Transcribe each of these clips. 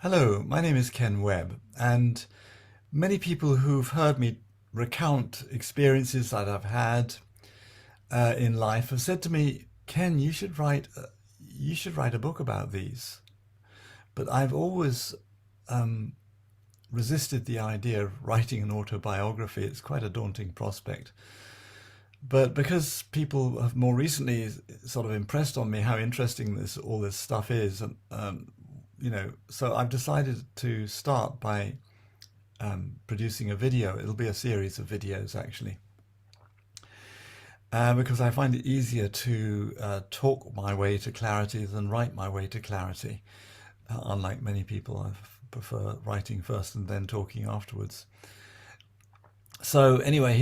Hello, my name is Ken Webb, and many people who've heard me recount experiences that I've had in life have said to me, "Ken, you should write a book about these." But I've always um, resisted the idea of writing an autobiography. It's quite a daunting prospect. But because people have more recently sort of impressed on me how interesting all this stuff is, and so I've decided to start by producing a video. It'll be a series of videos actually, because I find it easier to talk my way to clarity than write my way to clarity. Unlike many people, I prefer writing first and then talking afterwards. So anyway,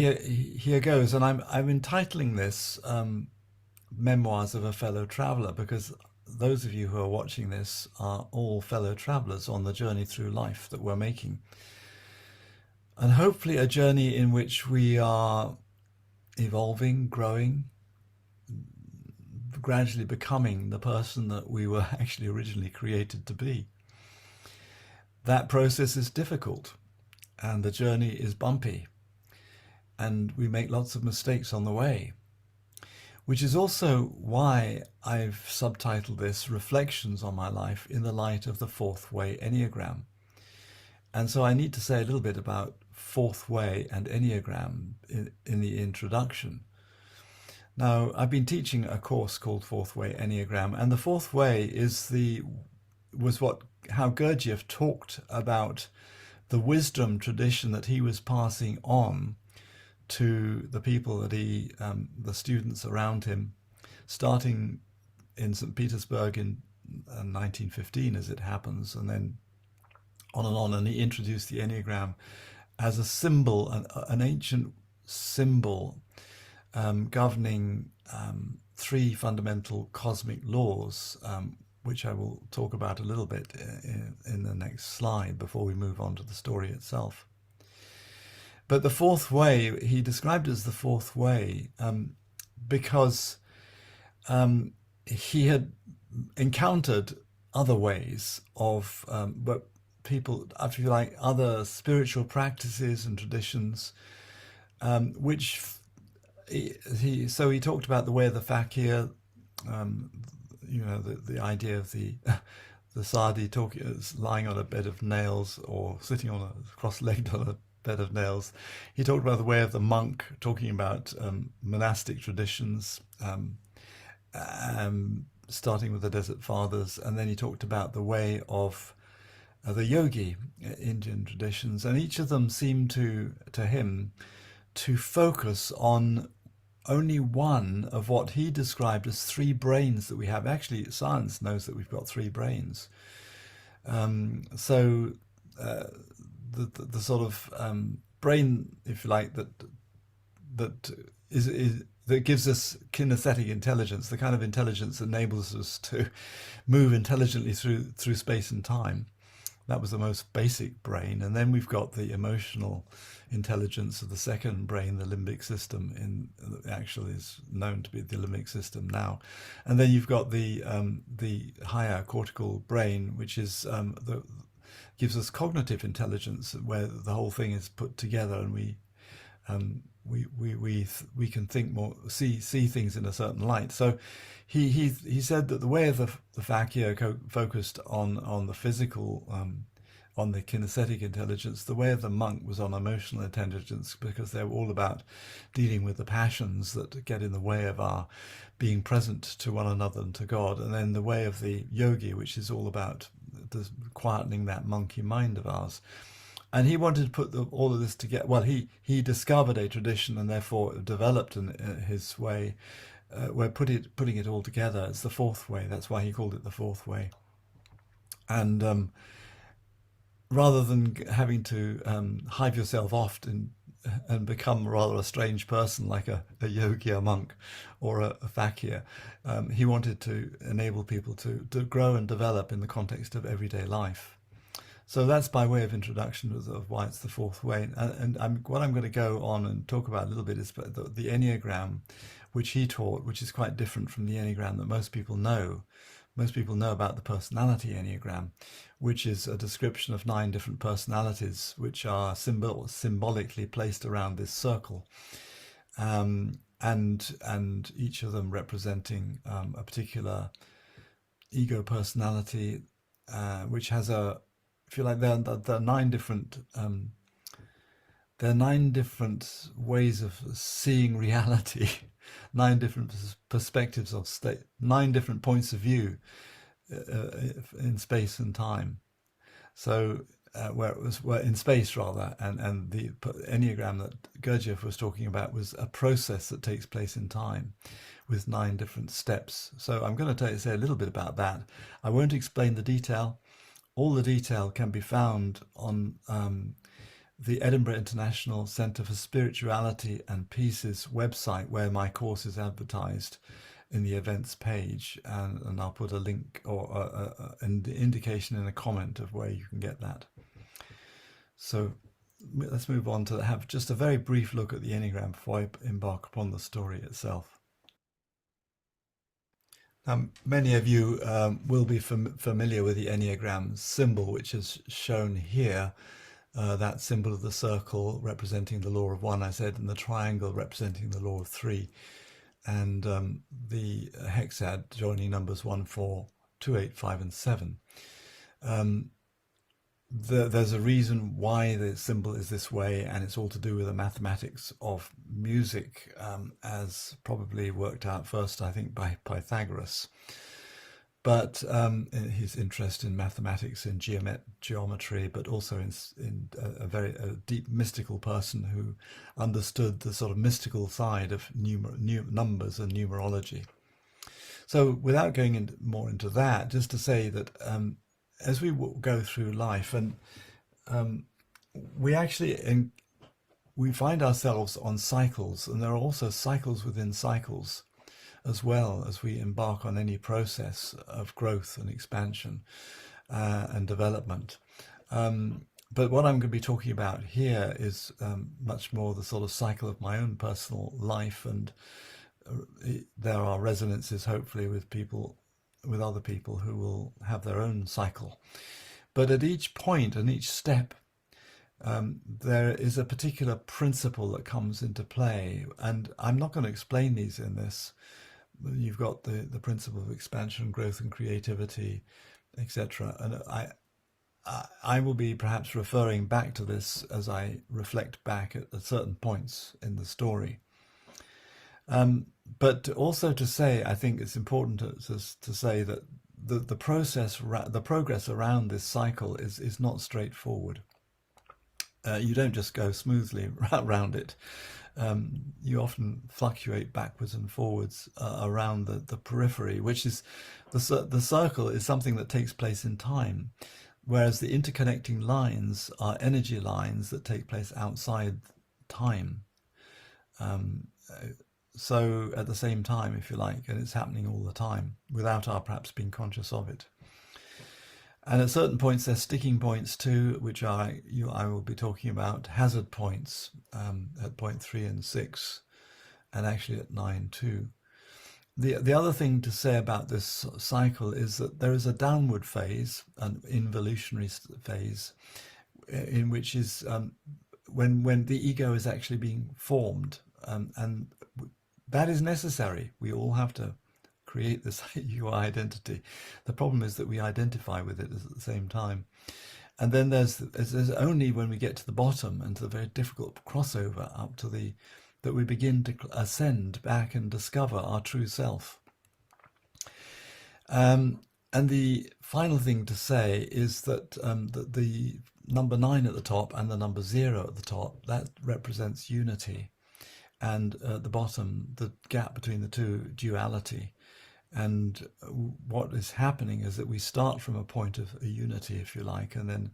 here goes, and I'm entitling this "Memoirs of a Fellow Traveler" because those of you who are watching this are all fellow travelers on the journey through life that we're making, and hopefully a journey in which we are evolving, growing, gradually becoming the person that we were actually originally created to be. That process is difficult, and the journey is bumpy, and we make lots of mistakes on the way, which is also why I've subtitled this "Reflections on My Life in the Light of the Fourth Way Enneagram." And so I need to say a little bit about Fourth Way and Enneagram in the introduction. Now, I've been teaching a course called Fourth Way Enneagram, and the Fourth Way was how Gurdjieff talked about the wisdom tradition that he was passing on to the people that the students around him, starting in St. Petersburg in 1915, as it happens, and then on and on. And he introduced the Enneagram as a symbol, an ancient symbol governing three fundamental cosmic laws, which I will talk about a little bit in the next slide before we move on to the story itself. But the fourth way, he described as the fourth way because he had encountered other ways of, but people, if you like, other spiritual practices and traditions, which he talked about the way of the fakir, the idea of the sadi lying on a bed of nails or sitting on cross-legged on a bed of nails. He talked about the way of the monk, talking about monastic traditions, starting with the Desert Fathers, and then he talked about the way of the yogi, Indian traditions, and each of them seemed to him to focus on only one of what he described as three brains that we have. Actually, science knows that we've got three brains. So the sort of brain, if you like, that gives us kinesthetic intelligence, the kind of intelligence that enables us to move intelligently through space and time. That was the most basic brain. And then we've got the emotional intelligence of the second brain, the limbic system, actually is known to be the limbic system now. And then you've got the higher cortical brain, which is gives us cognitive intelligence, where the whole thing is put together, and we can think more, see things in a certain light. So he said that the way of the fakir focused on the physical, on the kinesthetic intelligence. The way of the monk was on emotional intelligence, because they're all about dealing with the passions that get in the way of our being present to one another and to God. And then the way of the yogi, which is all about quietening that monkey mind of ours. And he wanted to put all of this together. Well, he discovered a tradition and therefore developed in his way, where putting it all together. It's the fourth way. That's why he called it the fourth way. And rather than having to hive yourself off and become rather a strange person like a yogi, a monk, or a fakir, he wanted to enable people to grow and develop in the context of everyday life. So that's by way of introduction of why it's the fourth way. What I'm going to go on and talk about a little bit is the Enneagram, which he taught, which is quite different from the Enneagram that most people know, most people know about the personality Enneagram, which is a description of 9 different personalities, which are symbolically placed around this circle, and each of them representing a particular ego personality, which has a, if you like, there are 9 different there are 9 different ways of seeing reality, 9 different perspectives of state, 9 different points of view in space and time. So where in space rather, and the Enneagram that Gurdjieff was talking about was a process that takes place in time with 9 different steps. So I'm going to say a little bit about that. I won't explain the detail. All the detail can be found on the Edinburgh International Centre for Spirituality and Peace's website, where my course is advertised in the events page, and I'll put a link or an indication in a comment of where you can get that. So let's move on to have just a very brief look at the Enneagram before I embark upon the story itself. Many of you will be familiar with the Enneagram symbol, which is shown here. That symbol of the circle representing the law of 1, I said, and the triangle representing the law of 3, and the hexad joining numbers 1, 4, 2, 8, 5, and 7. There's a reason why the symbol is this way, and it's all to do with the mathematics of music, as probably worked out first, I think, by Pythagoras. But his interest in mathematics, in geometry, but also in a very deep mystical person who understood the sort of mystical side of numbers and numerology. So without going more into that, just to say that as we go through life, and we find ourselves on cycles, and there are also cycles within cycles, as well as we embark on any process of growth and expansion and development. But what I'm going to be talking about here is much more the sort of cycle of my own personal life, and there are resonances hopefully with other people who will have their own cycle. But at each point and each step, there is a particular principle that comes into play, and I'm not going to explain these in this. You've got the principle of expansion, growth, and creativity, etc. And I will be perhaps referring back to this as I reflect back at certain points in the story. But also to say, I think it's important to say that the progress around this cycle is not straightforward. You don't just go smoothly around it. You often fluctuate backwards and forwards around the periphery, which is the circle is something that takes place in time, whereas the interconnecting lines are energy lines that take place outside time. So at the same time, if you like, and it's happening all the time without our perhaps being conscious of it. And at certain points, there's sticking points too, which I will be talking about, hazard points at point 3 and 6, and actually at 9 too. The other thing to say about this cycle is that there is a downward phase, an involutionary phase, in which is when the ego is actually being formed, and that is necessary. We all have to create this ego identity. The problem is that we identify with it at the same time. And then there's only when we get to the bottom and to the very difficult crossover up to that we begin to ascend back and discover our true self. And the final thing to say is that the number 9 at the top and the number 0 at the top, that represents unity. And at the bottom, the gap between the two, duality. And what is happening is that we start from a point of a unity, if you like, and then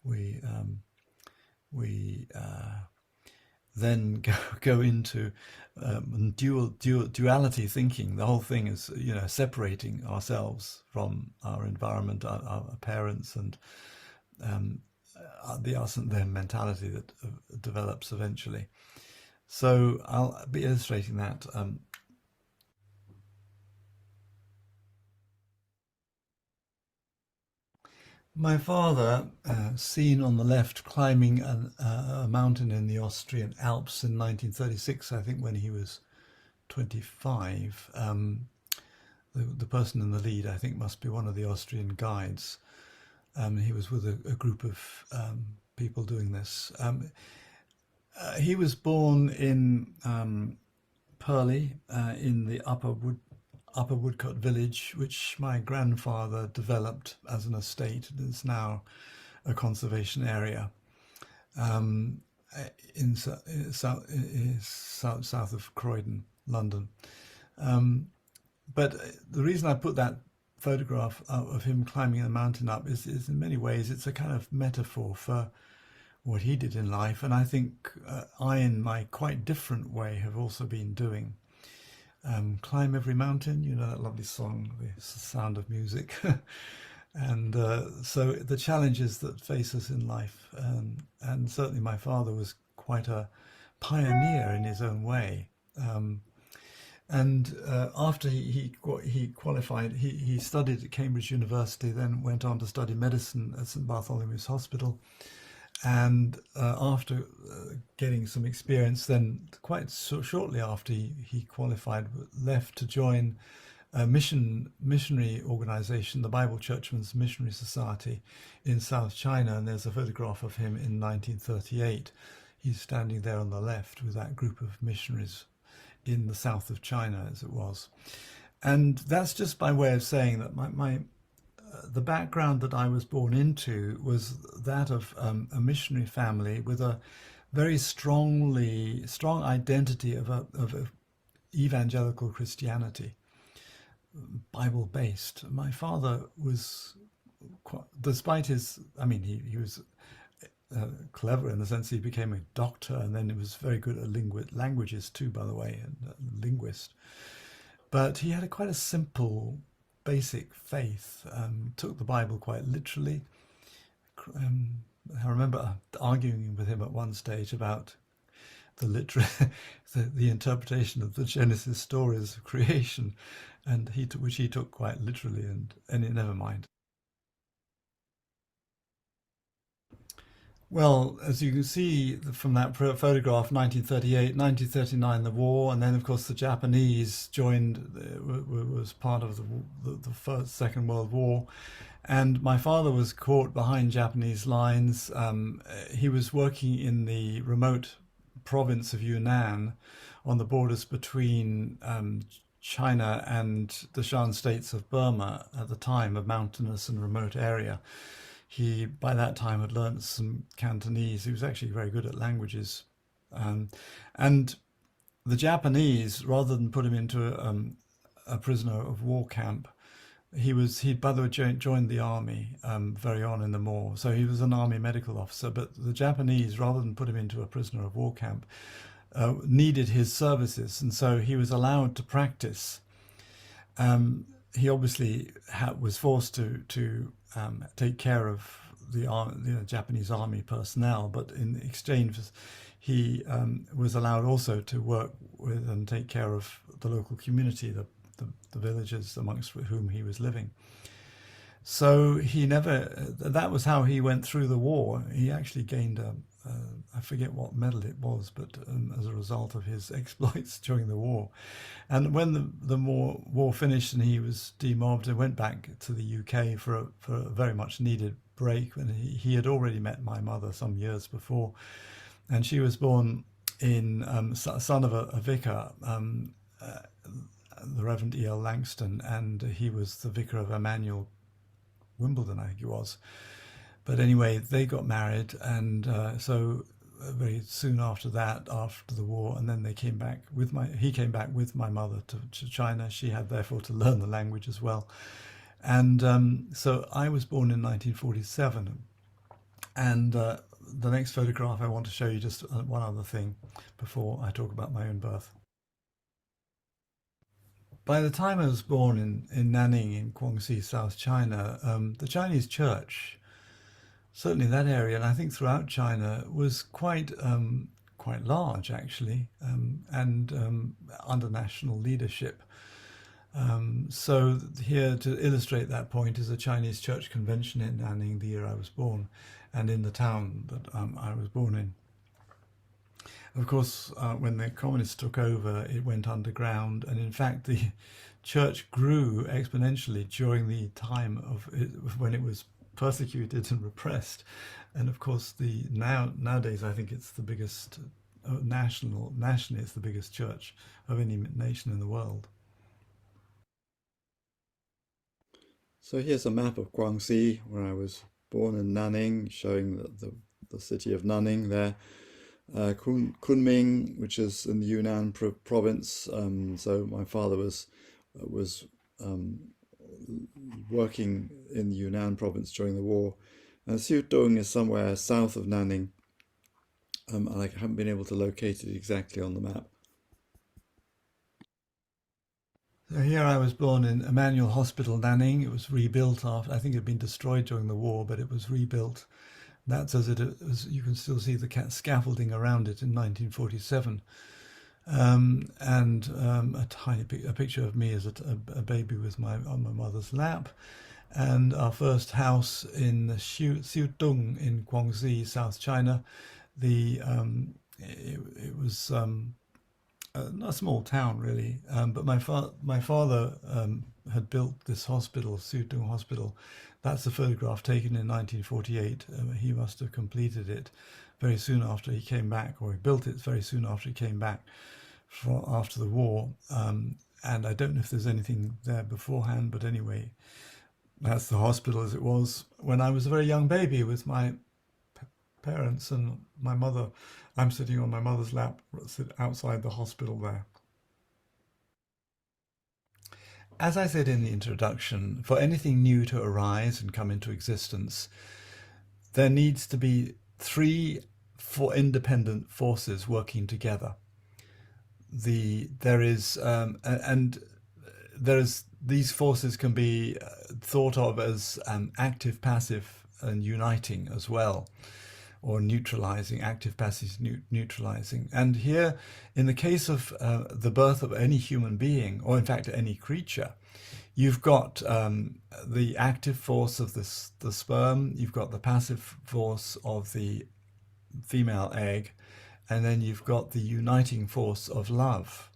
we then go into duality thinking. The whole thing is, separating ourselves from our environment, our parents, and the us and them mentality that develops eventually. So I'll be illustrating that My father, seen on the left climbing a mountain in the Austrian Alps in 1936, I think when he was 25. The person in the lead, I think, must be one of the Austrian guides. He was with a group of people doing this. He was born in Purley, in the Upper Woodcote village, which my grandfather developed as an estate. It is now a conservation area um, in south of Croydon, London. Um, but the reason I put that photograph of him climbing the mountain up is in many ways it's a kind of metaphor for what he did in life, and I think I, in my quite different way, have also been doing. Climb every mountain, you know that lovely song, The Sound of Music. And so the challenges that face us in life, and certainly my father was quite a pioneer in his own way. And after he qualified, he studied at Cambridge University, then went on to study medicine at St Bartholomew's Hospital. And after getting some experience, then quite shortly after he qualified, left to join a missionary organization, the Bible Churchmen's Missionary Society in South China. And there's a photograph of him in 1938. He's standing there on the left with that group of missionaries in the south of China, as it was. And that's just by way of saying that the background that I was born into was that of a missionary family with a very strong identity of evangelical Christianity, Bible based. My father was, despite his, I mean, he was clever in the sense he became a doctor, and then he was very good at languages too, by the way, and a linguist. But he had quite a simple, basic faith. Took the Bible quite literally. I remember arguing with him at one stage about the interpretation of the Genesis stories of creation, and which he took quite literally, and never mind. Well, as you can see from that photograph, 1938, 1939, the war, and then of course the Japanese joined, was part of the first, Second World War, and my father was caught behind Japanese lines. He was working in the remote province of Yunnan, on the borders between China and the Shan states of Burma at the time, a mountainous and remote area. He, by that time, had learnt some Cantonese. He was actually very good at languages. And the Japanese, rather than put him into a prisoner of war camp, he by the way joined the army very on in the war. So he was an army medical officer. But the Japanese, rather than put him into a prisoner of war camp, needed his services. And so he was allowed to practice. He obviously was forced to take care of the Japanese army personnel, but in exchange, he was allowed also to work with and take care of the local community, the villagers amongst whom he was living. So that was how he went through the war. He actually gained I forget what medal it was, but as a result of his exploits during the war. And when the war finished and he was demobbed, he went back to the UK for a very much needed break. And he had already met my mother some years before, and she was born in son of a vicar, the Reverend E.L. Langston, and he was the vicar of Emmanuel Wimbledon, I think he was. But anyway, they got married, and so very soon after that, after the war, and then he came back with my mother to China. She had therefore to learn the language as well. And so I was born in 1947. And the next photograph I want to show you just one other thing before I talk about my own birth. By the time I was born in Nanning in Guangxi, South China, the Chinese church, certainly that area, and I think throughout China, was quite large actually, and under national leadership. So here to illustrate that point is a Chinese church convention in Nanning, the year I was born, and in the town that I was born in. Of course, when the communists took over, it went underground, and in fact, the church grew exponentially during the time of it, when it was persecuted and repressed. And of course, nowadays, I think it's the biggest nationally, it's the biggest church of any nation in the world. So here's a map of Guangxi, where I was born in Nanning, showing the city of Nanning there. Kunming, which is in the Yunnan province. So my father was working in the Yunnan province during the war. And Siutung is somewhere south of Nanning. And I haven't been able to locate it exactly on the map. So here I was born in Emmanuel Hospital, Nanning. It was rebuilt after, I think it had been destroyed during the war, but it was rebuilt. That's as you can still see the scaffolding around it in 1947. A picture of me as a baby with on my mother's lap. And our first house in Siutung in Guangxi, South China. It was a small town really, but my father had built this hospital, Siutung Hospital. That's a photograph taken in 1948. He must have completed it very soon after he came back, or he built it very soon after he came back after the war. And I don't know if there's anything there beforehand, but anyway, that's the hospital as it was when I was a very young baby with my parents and my mother. I'm sitting on my mother's lap outside the hospital there. As I said in the introduction, for anything new to arise and come into existence, there needs to be four independent forces working together. These forces can be thought of as active, passive, and uniting as well, or neutralizing, active, passive, neutralizing. And here, in the case of the birth of any human being, or in fact any creature, you've got the active force of the sperm, you've got the passive force of the female egg, and then you've got the uniting force of love.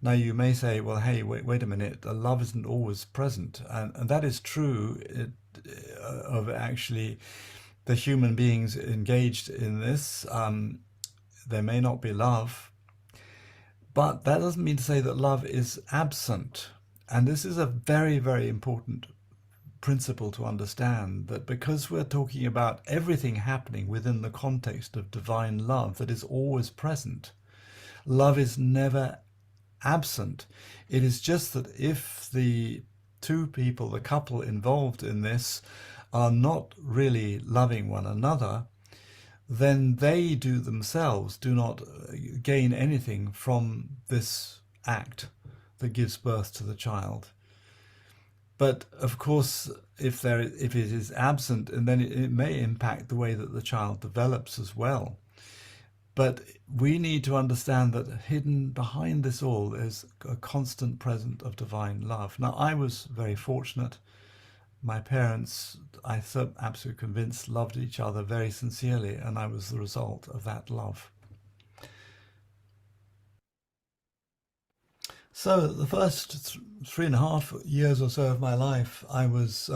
Now you may say, well, hey, wait a minute, love isn't always present. And that is true of actually the human beings engaged in this. There may not be love, but that doesn't mean to say that love is absent. And this is a very, very important principle to understand, that because we're talking about everything happening within the context of divine love that is always present, love is never absent. It is just that if the two people, the couple involved in this, are not really loving one another, then they themselves do not gain anything from this act that gives birth to the child. But of course, if it is absent, and then it may impact the way that the child develops as well. But we need to understand that hidden behind this all is a constant presence of divine love. Now, I was very fortunate. My parents, I'm absolutely convinced, loved each other very sincerely, and I was the result of that love. So the first 3.5 years or so of my life, I was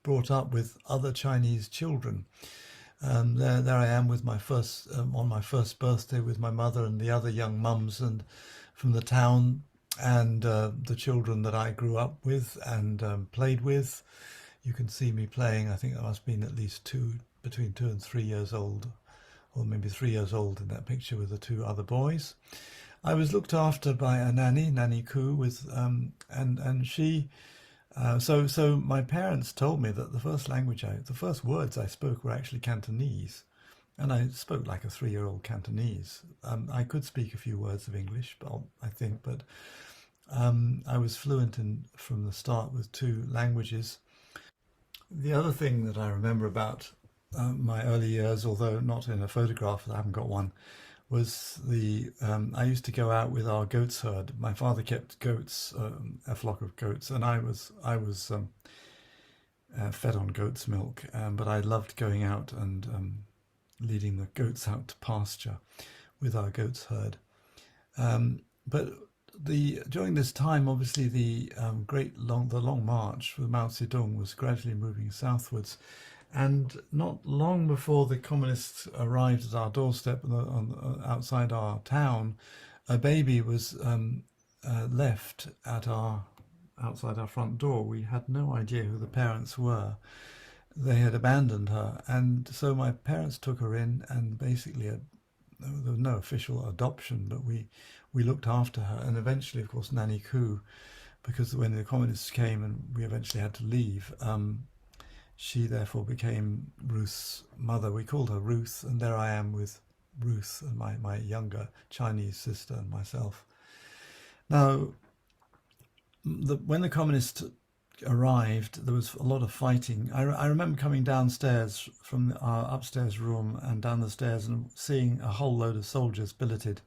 brought up with other Chinese children. There I am with my first on my first birthday with my mother and the other young mums and from the town, and the children that I grew up with and played with. You can see me playing. I think I must have been at least between 2 and 3 years old, or maybe 3 years old in that picture with the two other boys. I was looked after by a Nanny Koo, and she. So my parents told me that the first words I spoke were actually Cantonese, and I spoke like a 3-year-old Cantonese. I could speak a few words of English, but I was fluent from the start with 2 languages. The other thing that I remember about my early years, although not in a photograph, I haven't got one, was I used to go out with our goats herd. My father kept goats, a flock of goats, and I was fed on goat's milk, but I loved going out and leading the goats out to pasture with our goats herd. But during this time, obviously, the long march for Mao Zedong was gradually moving southwards, and not long before the communists arrived at our doorstep outside our town, a baby was left outside our front door. We had no idea who the parents were. They had abandoned her, and so my parents took her in, and basically there was no official adoption, but we looked after her, and eventually, of course, Nanny Koo, because when the communists came and we eventually had to leave, she therefore became Ruth's mother. We called her Ruth, and there I am with Ruth and my younger Chinese sister and myself. Now, when the communists arrived, there was a lot of fighting. I remember coming downstairs from our upstairs room and down the stairs and seeing a whole load of soldiers billeted.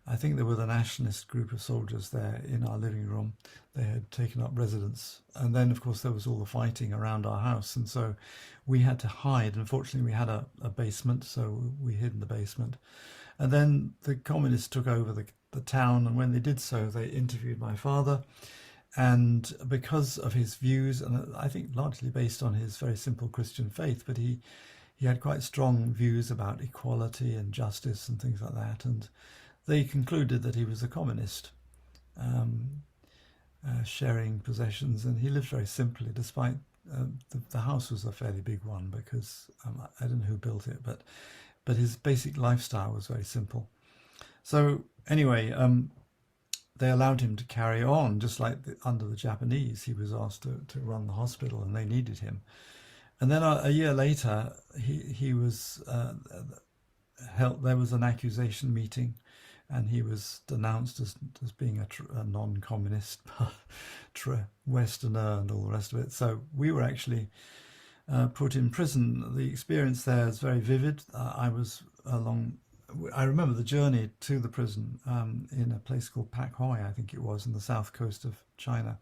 I think there were the nationalist group of soldiers there in our living room. They had taken up residence. And then, of course, there was all the fighting around our house. And so we had to hide. Unfortunately, we had a basement, so we hid in the basement. And then the communists took over the town. And when they did so, they interviewed my father. And because of his views, and I think largely based on his very simple Christian faith, but he had quite strong views about equality and justice and things like that. And they concluded that he was a communist, sharing possessions, and he lived very simply, despite the house was a fairly big one, because I don't know who built it, but his basic lifestyle was very simple. So anyway, they allowed him to carry on, just like under the Japanese. He was asked to run the hospital, and they needed him. And then a year later, he was held. There was an accusation meeting, and he was denounced as being a non-communist Westerner and all the rest of it. So we were actually put in prison. The experience there is very vivid. I remember the journey to the prison in a place called Pak Hoi, I think it was, in the south coast of China.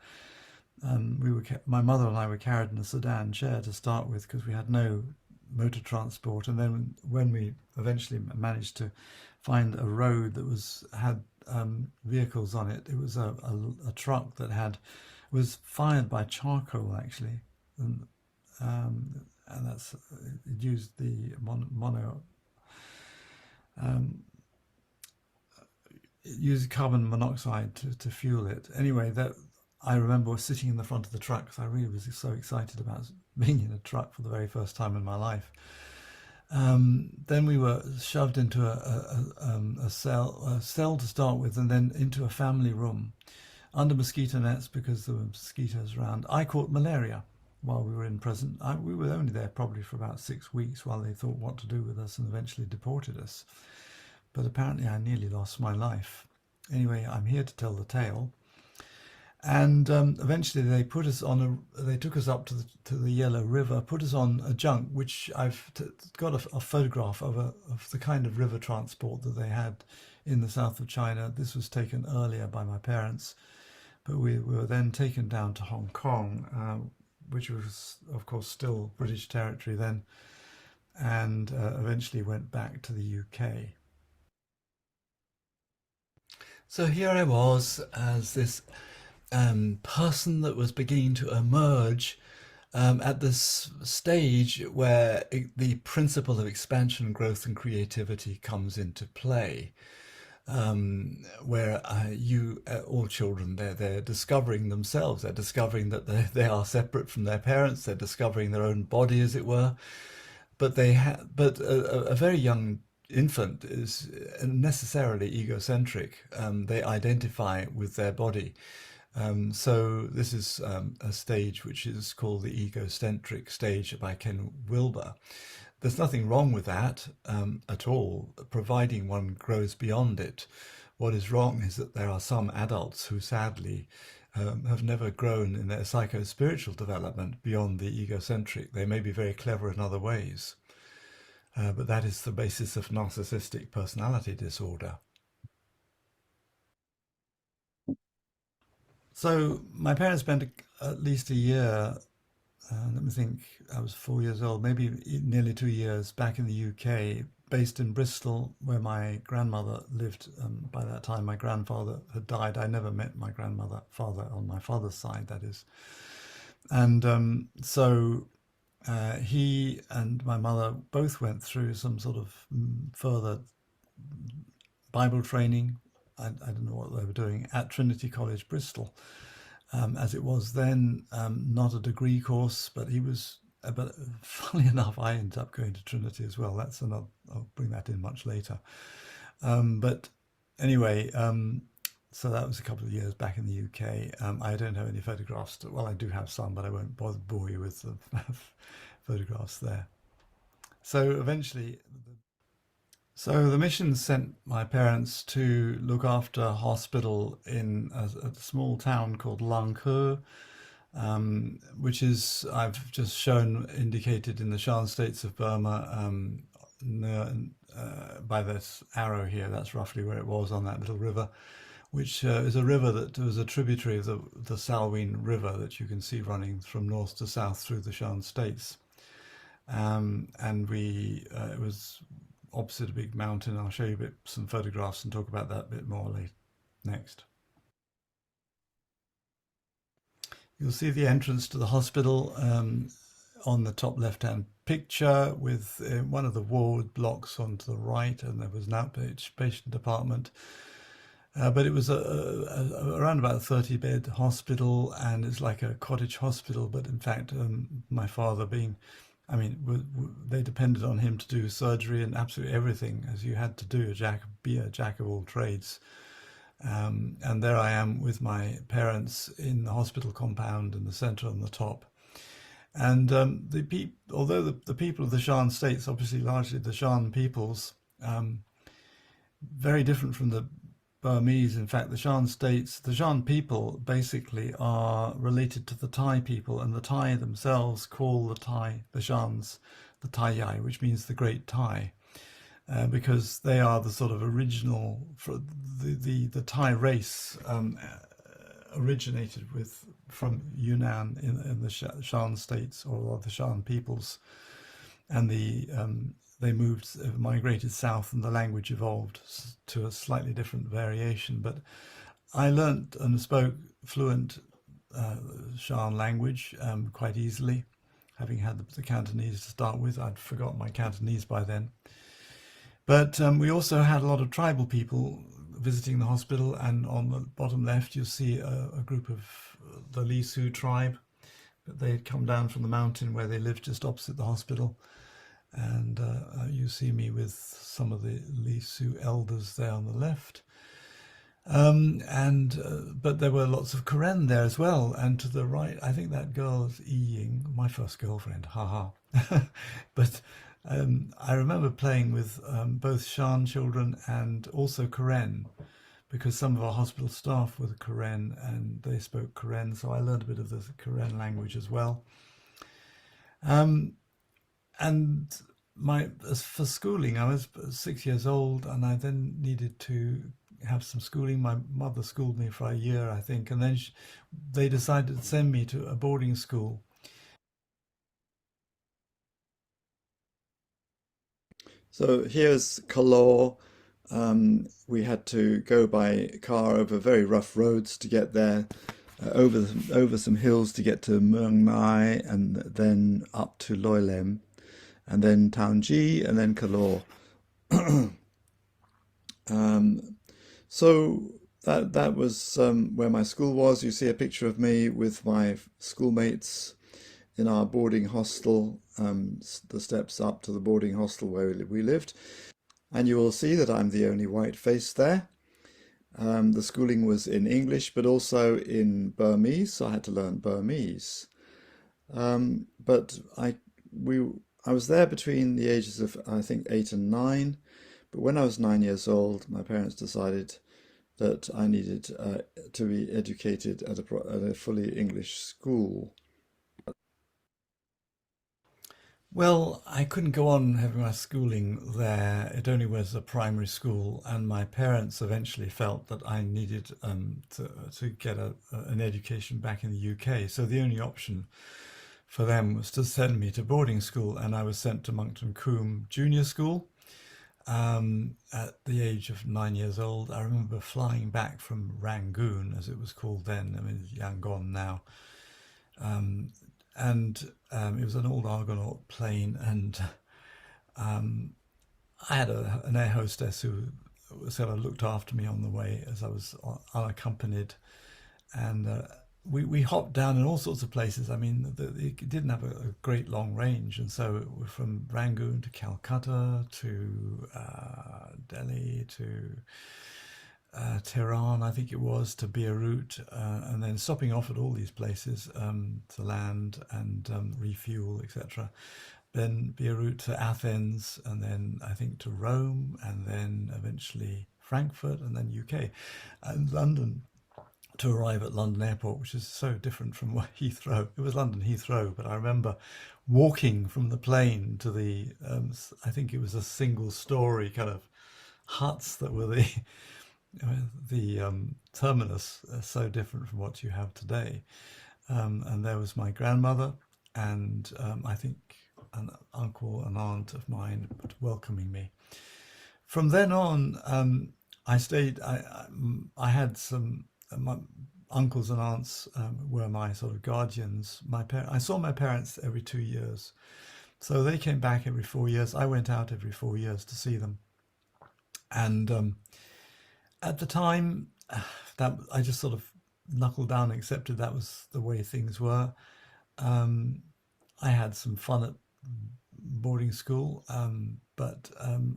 My mother and I were carried in a sedan chair to start with, because we had no motor transport. And then when we eventually managed to find a road that had vehicles on it, it was a truck that was fired by charcoal, actually, and it used the used carbon monoxide to fuel it. Anyway, that I remember sitting in the front of the truck, because I really was so excited about being in a truck for the very first time in my life. Then we were shoved into a cell to start with, and then into a family room under mosquito nets, because there were mosquitoes around. I caught malaria while we were in prison. We were only there probably for about 6 weeks while they thought what to do with us and eventually deported us. But apparently I nearly lost my life. Anyway, I'm here to tell the tale. And eventually they took us up to the Yellow River, put us on a junk, which I've got a photograph of the kind of river transport that they had in the south of China. This was taken earlier by my parents, but we were then taken down to Hong Kong, which was, of course, still British territory then, and eventually went back to the UK. So here I was as this person that was beginning to emerge at this stage where the principle of expansion, growth, and creativity comes into play. Where all children, they're discovering themselves. They're discovering that they are separate from their parents. They're discovering their own body, as it were. But a very young infant is necessarily egocentric. They identify with their body. So this is a stage which is called the egocentric stage by Ken Wilber. There's nothing wrong with that at all, providing one grows beyond it. What is wrong is that there are some adults who sadly have never grown in their psycho-spiritual development beyond the egocentric. They may be very clever in other ways. but that is the basis of narcissistic personality disorder. So my parents spent at least a year, let me think, I was 4 years old, maybe nearly 2 years back in the UK, based in Bristol, where my grandmother lived. By that time, my grandfather had died. I never met my father on my father's side, that is. And so he and my mother both went through some sort of further Bible training. I don't know what they were doing at Trinity College, Bristol, as it was then, not a degree course, but he was. But funnily enough, I ended up going to Trinity as well. That's another. I'll bring that in much later. But anyway, so that was a couple of years back in the UK. I don't have any photographs. Well, I do have some, but I won't bore you with the photographs there. So eventually, so the mission sent my parents to look after a hospital in a small town called Langhe, which is, I've just shown, indicated in the Shan states of Burma, near, by this arrow here. That's roughly where it was on that little river, which is a river that was a tributary of the Salween River that you can see running from north to south through the Shan states. And it was opposite a big mountain. I'll show you some photographs and talk about that a bit more later. Next. You'll see the entrance to the hospital on the top left-hand picture, with one of the ward blocks onto the right, and there was an outpatient department. But it was around about a 30-bed hospital, and it's like a cottage hospital. But in fact, my father being, I mean, they depended on him to do surgery and absolutely everything, as you had to do, be a jack of all trades. And there I am with my parents in the hospital compound in the center on the top. And although the people of the Shan states, obviously largely the Shan peoples, very different from the Burmese. In fact, the Shan states, the Shan people basically are related to the Thai people, and the Thai themselves call the Shans, the Thai Yai, which means the Great Thai. Because they are the sort of original, for the Thai race originated from Yunnan in the Shan states, or the Shan peoples, and they migrated south, and the language evolved to a slightly different variation. But I learnt and spoke fluent Shan language quite easily, having had the Cantonese to start with. I'd forgotten my Cantonese by then. But we also had a lot of tribal people visiting the hospital, and on the bottom left you'll see a group of the Li Su tribe. They had come down from the mountain where they lived just opposite the hospital, and you see me with some of the Li Su elders there on the left. But there were lots of Karen there as well, and to the right, I think that girl is Ying, my first girlfriend, haha. But I remember playing with both Shan children and also Karen, because some of our hospital staff were the Karen and they spoke Karen, so I learned a bit of the Karen language as well. And as for schooling, I was 6 years old, and I then needed to have some schooling. My mother schooled me for a year, I think, and then they decided to send me to a boarding school. So here's Kalor. We had to go by car over very rough roads to get there, over some hills to get to Muang Mai, and then up to Loilem, and then Taunji, and then Kalor. So that was where my school was. You see a picture of me with my schoolmates in our boarding hostel, the steps up to the boarding hostel where we lived. And you will see that I'm the only white face there. The schooling was in English, but also in Burmese, so I had to learn Burmese. But I was there between the ages of, I think, 8 and 9. But when I was 9 years old, my parents decided that I needed to be educated at a fully English school. Well, I couldn't go on having my schooling there. It only was a primary school, and my parents eventually felt that I needed to get an education back in the UK. So the only option for them was to send me to boarding school, and I was sent to Monkton Combe Junior School at the age of 9 years old. I remember flying back from Rangoon, as it was called then. I mean, it's Yangon now. Um, and it was an old Argonaut plane, and I had an air hostess who sort of looked after me on the way as I was unaccompanied, and we hopped down in all sorts of places. I mean, it didn't have a great long range, and so we're from Rangoon to Calcutta to Delhi to Tehran, I think it was, to Beirut, and then stopping off at all these places to land and refuel, etc. Then Beirut to Athens, and then I think to Rome, and then eventually Frankfurt, and then UK, and London, to arrive at London Airport, which is so different from Heathrow. It was London Heathrow, but I remember walking from the plane to I think it was a single story kind of huts that were the terminus, so different from what you have today. And there was my grandmother, and I think an uncle and aunt of mine welcoming me. From then on, I stayed. I had some my uncles and aunts were my sort of guardians. I saw my parents every 2 years, so they came back every 4 years. I went out every 4 years to see them, and at the time, that I just sort of knuckled down and accepted that was the way things were. Um, I had some fun at boarding school, but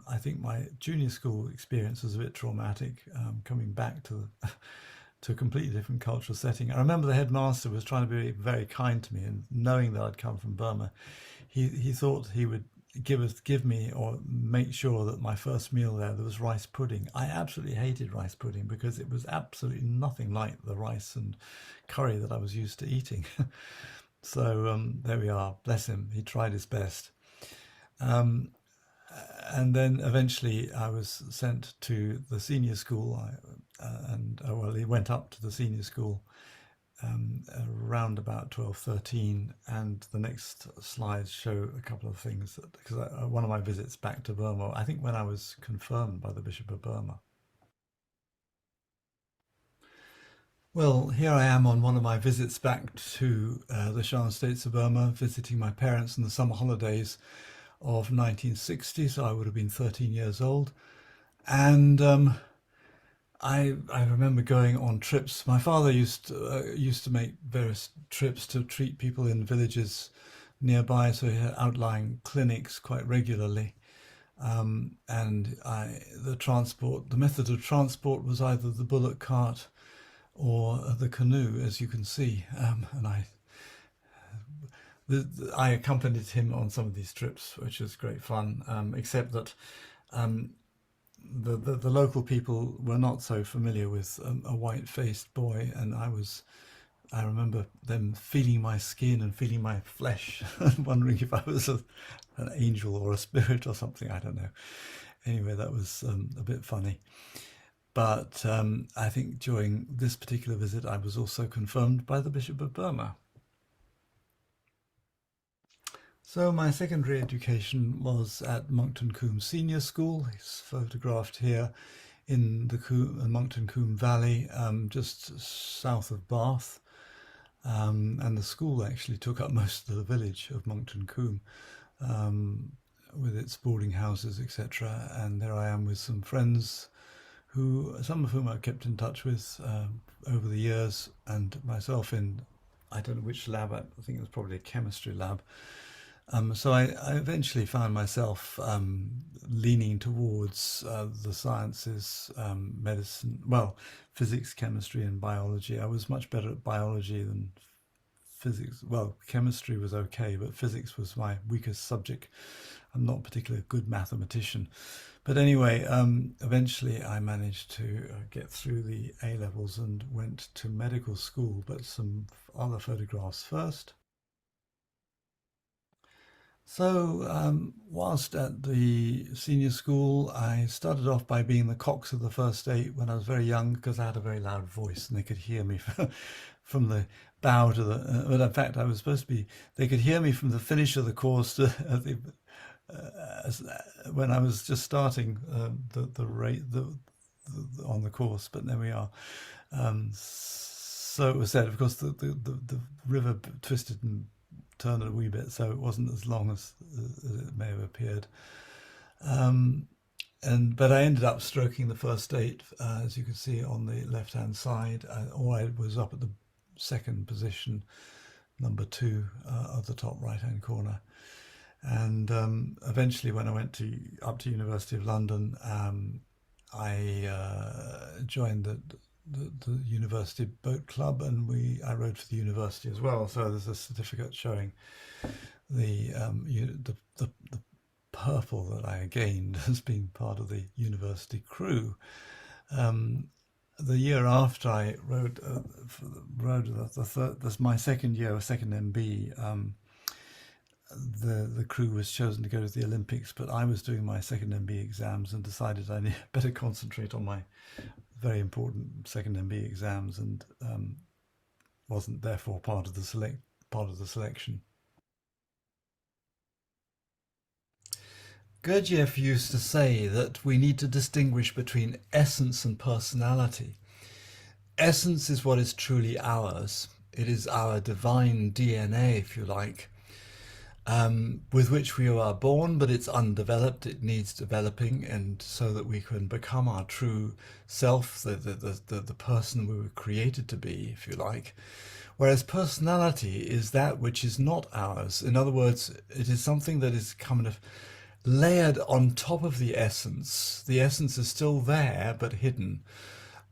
I think my junior school experience was a bit traumatic, coming back to to a completely different cultural setting. I remember the headmaster was trying to be very kind to me, and knowing that I'd come from Burma, he thought he would give me or make sure that my first meal there was rice pudding. I absolutely hated rice pudding because it was absolutely nothing like the rice and curry that I was used to eating. So there we are. Bless him. He tried his best. Um, and then eventually I was sent to the senior school, well, he went up to the senior school around about 12, 13, and the next slides show a couple of things because one of my visits back to Burma, I think when I was confirmed by the Bishop of Burma. Well, here I am on one of my visits back to the Shan states of Burma, visiting my parents in the summer holidays of 1960, so I would have been 13 years old. And I remember going on trips. My father used to make various trips to treat people in villages nearby, so he had outlying clinics quite regularly. And the method of transport was either the bullock cart or the canoe, as you can see. And I accompanied him on some of these trips, which was great fun. Except that um, the local people were not so familiar with a white-faced boy, and I remember them feeling my skin and feeling my flesh and wondering if I was an angel or a spirit or something. I don't know. Anyway, that was a bit funny. But I think during this particular visit, I was also confirmed by the Bishop of Burma. So my secondary education was at Monkton Combe Senior School. It's photographed here in the Monkton Combe Valley, just south of Bath. And the school actually took up most of the village of Monkton Combe, with its boarding houses, etc. And there I am with some friends, some of whom I've kept in touch with over the years, and myself in, I don't know which lab, I think it was probably a chemistry lab. So I eventually found myself leaning towards the sciences, medicine, well, physics, chemistry, and biology. I was much better at biology than physics. Well, chemistry was okay, but physics was my weakest subject. I'm not a particularly good mathematician. But anyway, eventually I managed to get through the A levels and went to medical school, but some other photographs first. Whilst at the senior school, I started off by being the cox of the first eight when I was very young because I had a very loud voice and they could hear me from the bow to the. But in fact, I was supposed to be. They could hear me from the finish of the course to when I was just starting the rate on the course. But there we are. So it was said, of course, the river twisted and turned a wee bit, so it wasn't as long as it may have appeared. But I ended up stroking the first eight, as you can see on the left-hand side. Or I was up at the second position, number two, at the top right-hand corner. And eventually, when I went up to University of London, I joined the university boat club, and I rowed for the university as well. So there's a certificate showing the purple that I gained as being part of the university crew. The year after I rowed the third, that's my second year, second MB. The crew was chosen to go to the Olympics, but I was doing my second MB exams and decided I better concentrate on my very important second MB exams, and wasn't therefore part of the selection. Gurdjieff used to say that we need to distinguish between essence and personality. Essence is what is truly ours. It is our divine DNA, if you like, with which we are born, but it's undeveloped. It needs developing, and so that we can become our true self, the person we were created to be, if you like. Whereas personality is that which is not ours. In other words, it is something that is kind of layered on top of the essence. The essence is still there, but hidden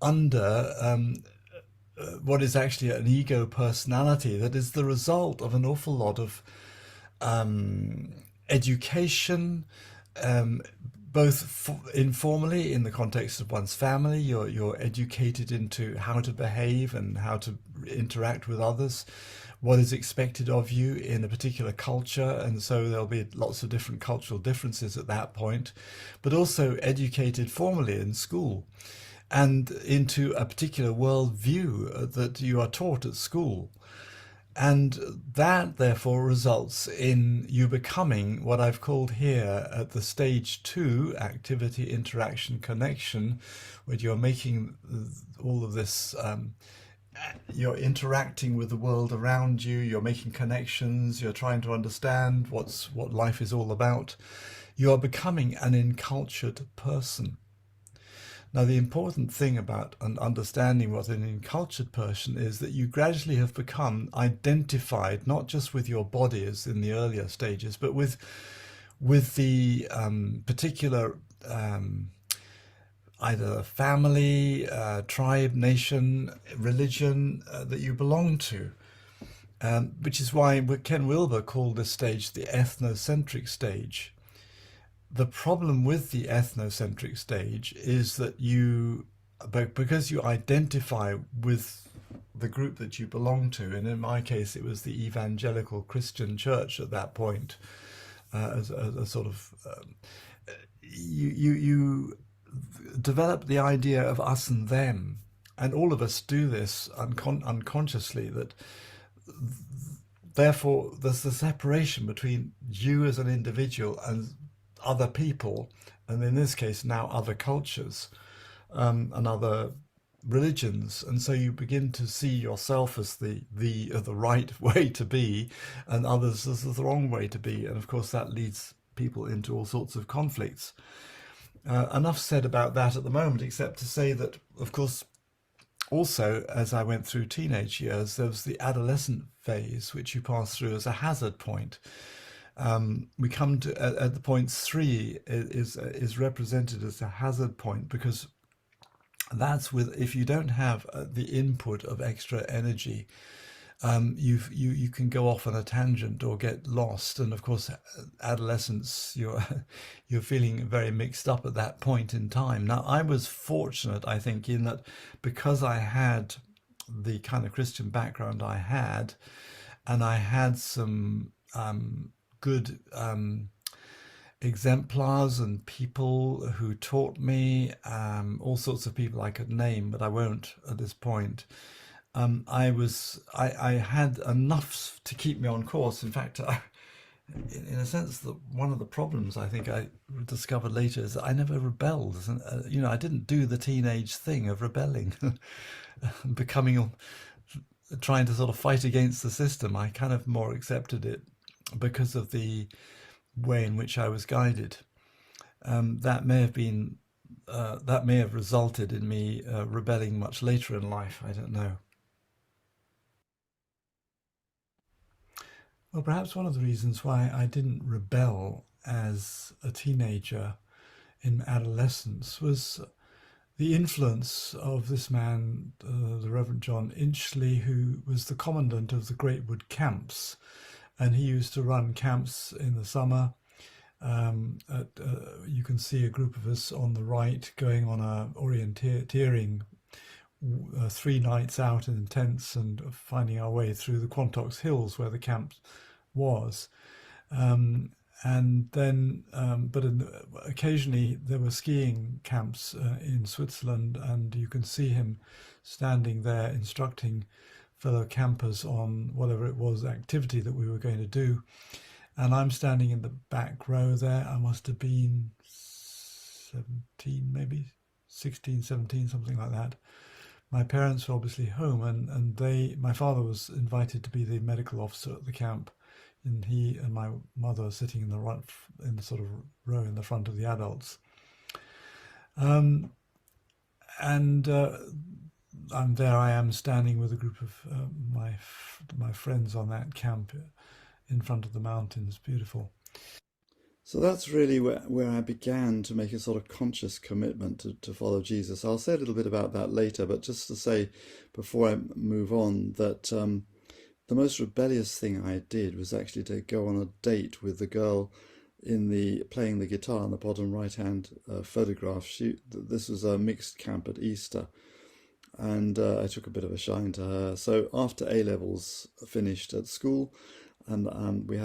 under what is actually an ego personality that is the result of an awful lot of education, both informally in the context of one's family. You're educated into how to behave and how to interact with others, what is expected of you in a particular culture, and so there'll be lots of different cultural differences at that point, but also educated formally in school and into a particular worldview that you are taught at school. And that therefore results in you becoming what I've called here at the stage 2, activity, interaction, connection, where you're making all of this, you're interacting with the world around you, you're making connections, you're trying to understand what life is all about. You are becoming an encultured person. Now, the important thing about understanding what an encultured person is that you gradually have become identified not just with your body as in the earlier stages, but with the particular either family, tribe, nation, religion that you belong to. Which is why Ken Wilber called this stage the ethnocentric stage. The problem with the ethnocentric stage is that because you identify with the group that you belong to, and in my case it was the evangelical Christian church at that point, as a sort of, you develop the idea of us and them, and all of us do this unconsciously, that therefore there's the separation between you as an individual and other people, and in this case now other cultures, and other religions, and so you begin to see yourself as the right way to be, and others as the wrong way to be, and of course that leads people into all sorts of conflicts. Enough said about that at the moment, except to say that, of course, also as I went through teenage years, there was the adolescent phase, which you pass through as a hazard point. We come to at the point 3 is represented as a hazard point, because that's if you don't have the input of extra energy, you can go off on a tangent or get lost. And of course, adolescence, you're feeling very mixed up at that point in time. Now, I was fortunate, I think, in that because I had the kind of Christian background I had, and I had some good exemplars and people who taught me, all sorts of people I could name, but I won't at this point. I had enough to keep me on course. In fact, in a sense, that one of the problems I think I discovered later is that I never rebelled. I didn't do the teenage thing of rebelling, becoming, trying to sort of fight against the system. I kind of more accepted it because of the way in which I was guided. That may have been, that may have resulted in me rebelling much later in life. I don't know. Well, perhaps one of the reasons why I didn't rebel as a teenager in adolescence was the influence of this man, the Reverend John Inchley, who was the commandant of the Great Wood camps. And he used to run camps in the summer. You can see a group of us on the right going on a orienteering 3 nights out in tents and finding our way through the Quantox Hills where the camp was. And then, but occasionally there were skiing camps in Switzerland, and you can see him standing there instructing fellow campers on whatever it was activity that we were going to do. And I'm standing in the back row there. I must have been 17, maybe 16, 17, something like that. My parents were obviously home, and my father was invited to be the medical officer at the camp, and he and my mother were sitting in the sort of row in the front of the adults. And there I am standing with a group of my friends on that camp in front of the mountains. Beautiful. So that's really where I began to make a sort of conscious commitment to follow Jesus. I'll say a little bit about that later, but just to say before I move on that the most rebellious thing I did was actually to go on a date with the girl playing the guitar in the bottom right-hand photograph. This was a mixed camp at Easter, and I took a bit of a shine to her. So after A-levels finished at school, and we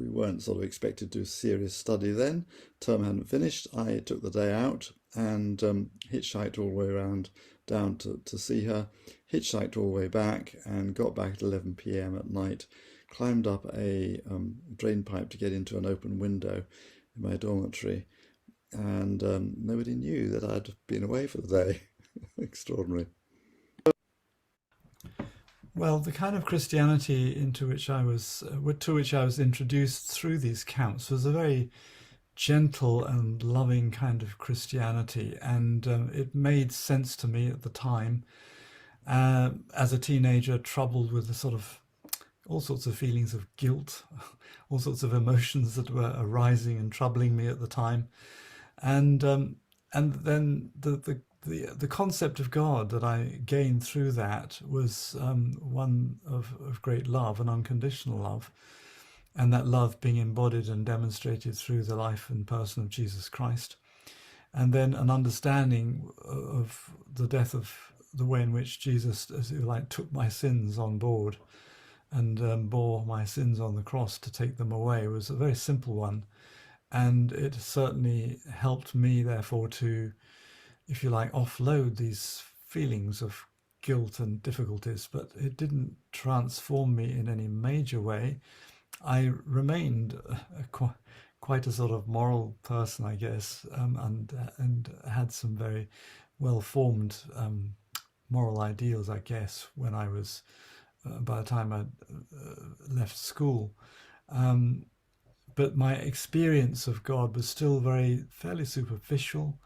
weren't sort of expected to do serious study then. Term hadn't finished. I took the day out and hitchhiked all the way around down to see her, hitchhiked all the way back and got back at 11 p.m. at night, climbed up a drain pipe to get into an open window in my dormitory, and nobody knew that I'd been away for the day. Extraordinary. Well, the kind of Christianity to which I was introduced through these camps was a very gentle and loving kind of Christianity, and it made sense to me at the time. As a teenager, troubled with the sort of all sorts of feelings of guilt, all sorts of emotions that were arising and troubling me at the time, and then the concept of God that I gained through that was one of great love and unconditional love, and that love being embodied and demonstrated through the life and person of Jesus Christ, and then an understanding of the death of the way in which Jesus, as you like, took my sins on board and bore my sins on the cross to take them away was a very simple one, and it certainly helped me therefore to, if you like, offload these feelings of guilt and difficulties, but it didn't transform me in any major way. I remained quite a sort of moral person, I guess, and had some very well-formed moral ideals, I guess, when I was, by the time I left school. But my experience of God was still fairly superficial,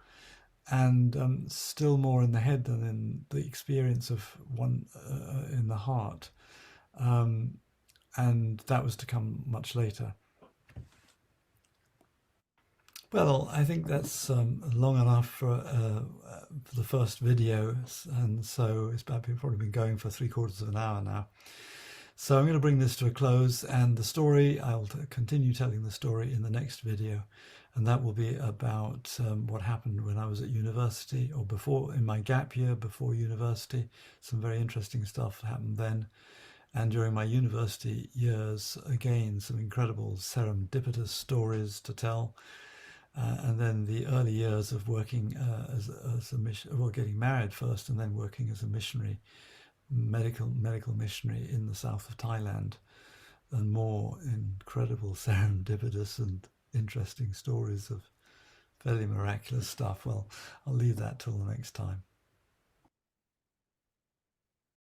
and still more in the head than in the experience of one in the heart. And that was to come much later. Well, I think that's long enough for the first video, and so it's probably been going for 3/4 of an hour now. So I'm going to bring this to a close, and the story, I'll continue telling the story in the next video, and that will be about what happened when I was at university, or before, in my gap year before university. Some very interesting stuff happened then, And during my university years, again, some incredible serendipitous stories to tell. And then the early years of working as a mission, well, getting married first, and then working as a missionary, medical missionary in the south of Thailand, and more incredible serendipitous and interesting stories of fairly miraculous stuff. Well, I'll leave that till the next time.